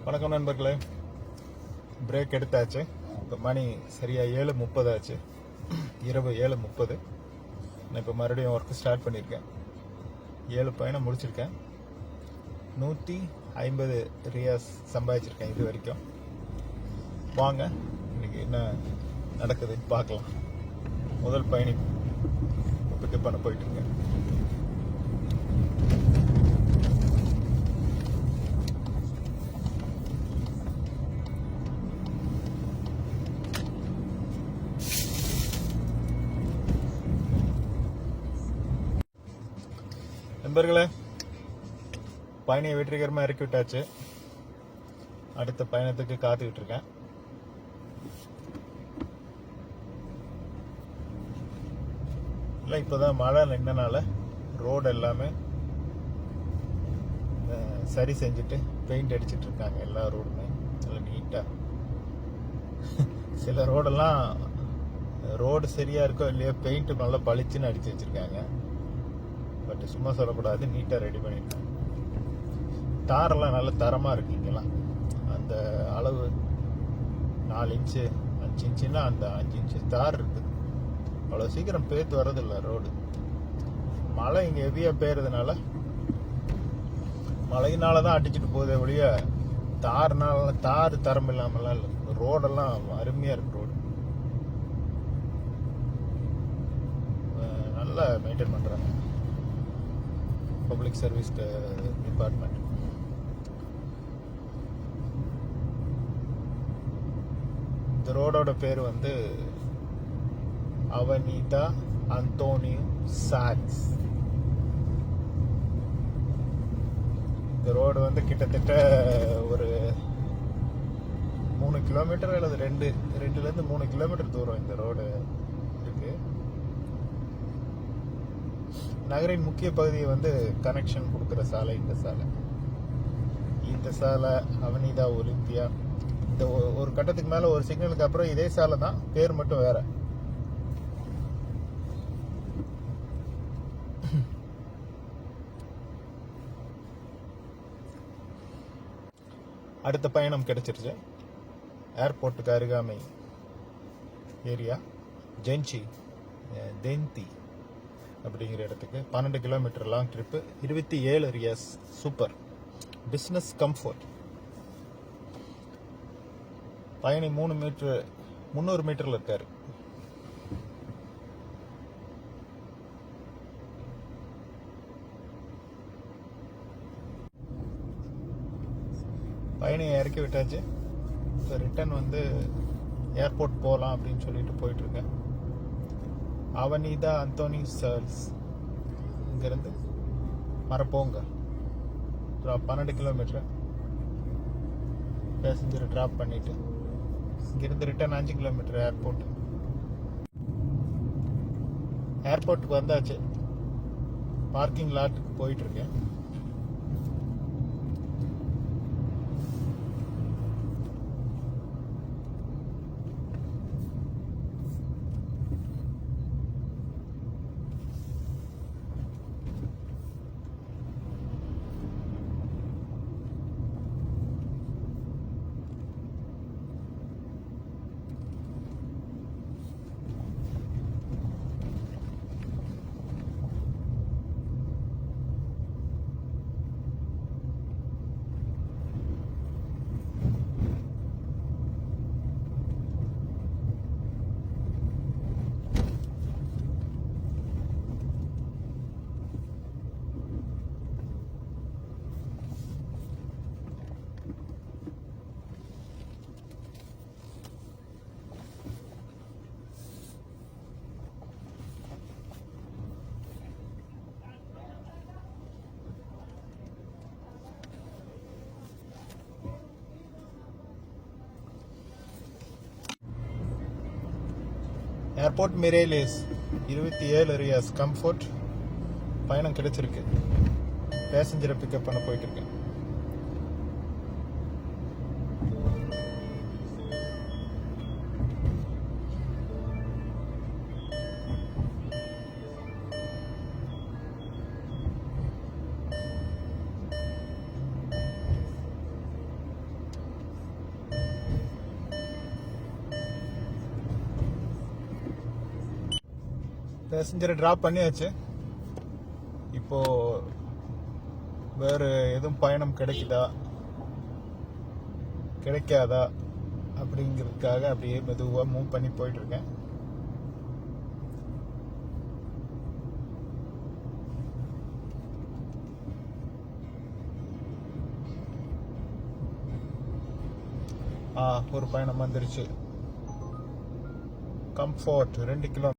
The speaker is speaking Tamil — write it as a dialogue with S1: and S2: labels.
S1: வணக்கம் நண்பர்களே. பிரேக் எடுத்தாச்சு. இப்போ மணி சரியாக 7:30 ஆச்சு. இரவு 7:30. நான் இப்போ மறுபடியும் ஒர்க்கு ஸ்டார்ட் பண்ணியிருக்கேன். 7 பயணம் முடிச்சிருக்கேன். 150 ரியாஸ் சம்பாதிச்சிருக்கேன் இது வரைக்கும். வாங்க இன்னைக்கு என்ன நடக்குதுன்னு பார்க்கலாம். முதல் பயணி பிக்கப் பண்ண போயிட்டு இருக்கேன். நண்பர்களே, பயணியை வெற்றிகரமாக இறக்கி விட்டாச்சு. அடுத்த பயணத்துக்கு காத்துக்கிட்டு இருக்கேன். இல்லை, இப்போதான் மழை நின்றனால ரோடு எல்லாமே சரி செஞ்சுட்டு பெயிண்ட் அடிச்சிட்டு இருக்காங்க. எல்லா ரோடுமே நல்லா நீட்டாக. சில ரோடெல்லாம் ரோடு சரியா இருக்கோ இல்லையோ பெயிண்ட் நல்லா பளிச்சுன்னு அடிச்சு வச்சிருக்காங்க. பட் சும்மா சொல்லக்கூடாது, நீட்டாக ரெடி பண்ணியிருக்காங்க. தாரெல்லாம் நல்ல தரமாக இருக்கு. இங்கெல்லாம் அந்த அளவு 4 இன்ச்சு 5 இன்ச்சுன்னா அந்த 5 இன்ச்சு தார் இருக்குது. அவ்வளோ சீக்கிரம் பேத்து வர்றதில்லை ரோடு. மழை இங்கே ஹெவியாக பெய்யறதுனால மழையினால தான் அடிச்சுட்டு போதே ஒழிய தார் தரம் இல்லாமலாம் இல்லை. ரோடெல்லாம் அருமையாக இருக்கு. ரோடு நல்லா மெயின்டைன் பண்ணுறாங்க பப்ளிக் சர்வீஸ் டிபார்ட்மெண்ட். இந்த ரோடோட பேர் வந்து அவனிதா அந்தோனியோ சாட்ஸ். இந்த ரோடு வந்து கிட்டத்தட்ட ஒரு 3 கிலோமீட்டர் அல்லது 2-2.5 3 கிலோமீட்டர் தூரம் இந்த ரோடு இருக்கு. நகரின் முக்கிய பகுதியை வந்து கனெக்ஷன் கொடுக்குற சாலை இந்த சாலை அவனிதா ஒலிம்பியா. இந்த ஒரு கட்டத்துக்கு மேல ஒரு சிக்னலுக்கு அப்புறம் இதே சாலை தான், பேர் மட்டும் வேற. அடுத்த பயணம் கிடைச்சிருச்சு. ஏர்போர்ட்டுக்கு அருகாமை ஏரியா ஜென்சி தென்தி அப்படிங்கிற இடத்துக்கு 12 கிலோமீட்டர் லாங் ட்ரிப்பு. 27 ரியாஸ். Super business comfort. பயணி 300 மீட்டர்ல இருக்காரு. பயணியை இறக்கி விட்டாச்சு. இப்போ ரிட்டர்ன் வந்து ஏர்போர்ட் போகலாம் அப்படின்னு சொல்லிட்டு போயிட்டு இருக்கேன். அவனிதா அந்தோனி சார்ஸ் இங்கிருந்து மரப்போங்க 12 கிலோமீட்டர் பேசஞ்சர் ட்ராப் பண்ணிட்டு இங்கிருந்து ரிட்டர்ன் 5 கிலோமீட்டர் ஏர்போர்ட்டுக்கு வந்தாச்சு. பார்க்கிங் லாட்டுக்கு போயிட்டு இருக்கேன். ஏர்போர்ட் மிரேலேஸ் 27 ரியாஸ் கம்ஃபர்ட். பயணம் கிடைச்சிருக்கு. பேசஞ்சரை பிக்கப் பண்ண போயிட்டு இருக்கேன். பேசஞ்சரை ட்ராப் பண்ணியாச்சு. இப்போ வேற எதுவும் பயணம் கிடைக்குதா கிடைக்காதா அப்படிங்கிறதுக்காக அப்படியே மெதுவாக மூவ் பண்ணி போயிட்டு இருக்கேன். ஒரு பயணம் வந்துருச்சு. Comfort 2 kilo